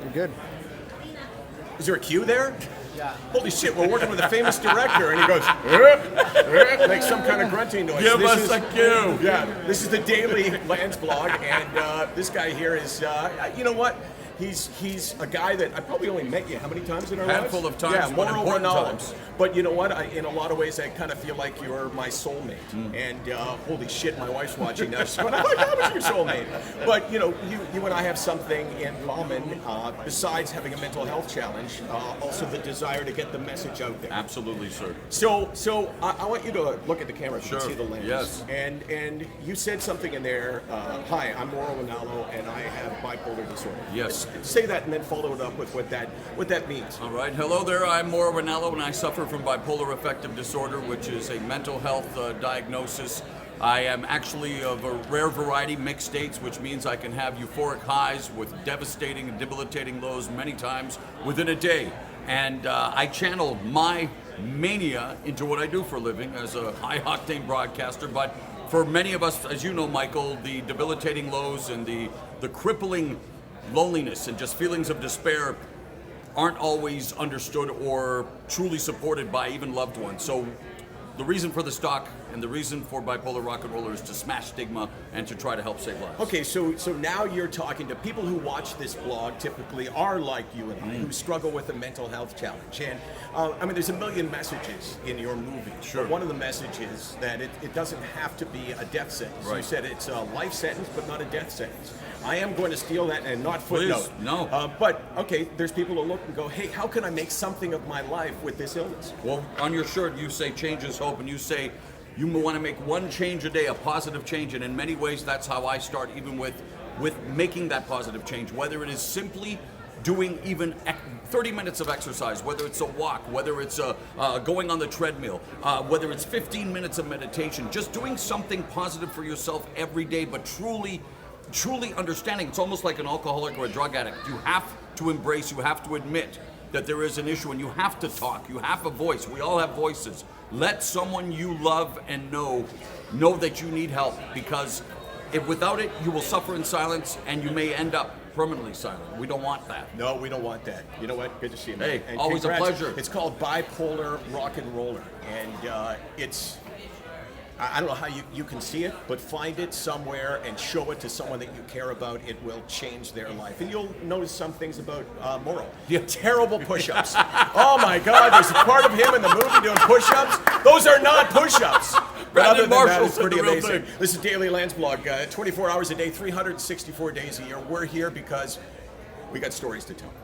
I'm good. Is there a cue there? Yeah. Holy shit, we're working with a famous director, and he goes, like some kind of grunting noise. Give us a cue. Yeah, this is the daily Landsblog, and this guy here is, you know what? He's a guy that I probably only met you how many times in our lives? Handful of times, Yeah, but Mauro important Ranallo. times. But you know what? In a lot of ways, I kind of feel like you're my soulmate. And holy shit, my wife's watching this. But I'm like, how was your soulmate? But you know, you and I have something in common besides having a mental health challenge. Also, the desire to get the message out there. Absolutely, sir. So I want you to look at the camera so you Sure. can see the lens. Yes. And you said something in there. Hi, I'm Mauro Ranallo, and I have bipolar disorder. Yes. Say that, and then follow it up with what that means. All right. Hello there. I'm Mauro Ranallo, and I suffer from bipolar affective disorder, which is a mental health diagnosis. I am actually of a rare variety, mixed states, which means I can have euphoric highs with devastating and debilitating lows many times within a day. And I channel my mania into what I do for a living as a high-octane broadcaster. But for many of us, as you know, Michael, the debilitating lows and the crippling loneliness and just feelings of despair aren't always understood or truly supported by even loved ones. So the reason for the stock and the reason for Bipolar Rock and Roller is to smash stigma and to try to help save lives. Okay, so now you're talking to people who watch this blog, typically are like you and I, who struggle with a mental health challenge. And I mean, there's a million messages in your movie. Sure. But one of the messages that it doesn't have to be a death sentence. Right. You said it's a life sentence, but not a death sentence. I am going to steal that and not Please, footnote. no. But okay, there's people who look and go, hey, how can I make something of my life with this illness? Well, on your shirt, you say change is hope, and you say you want to make one change a day, a positive change. And in many ways, that's how I start, even with making that positive change, whether it is simply doing even 30 minutes of exercise, whether it's a walk, whether it's going on the treadmill, whether it's 15 minutes of meditation, just doing something positive for yourself every day, but truly understanding. It's almost like an alcoholic or a drug addict. You have to embrace, you have to admit that there is an issue, and you have to talk. You have a voice. We all have voices. Let someone you love and know that you need help, because if without it, you will suffer in silence, and you may end up permanently silent. We don't want that. No, we don't want that. You know what? Good to see you, man. Hey, And always a congrats. pleasure. It's called Bipolar Rock and Roller, and it's. I don't know how you can see it, but find it somewhere and show it to someone that you care about. It will change their life. And you'll notice some things about Mauro. Terrible push-ups. Oh my God, there's a part of him in the movie doing push-ups. Those are not push-ups. But other than that, it's pretty amazing. This is Daily Landsblog, 24 hours a day, 364 days a year. We're here because we got stories to tell.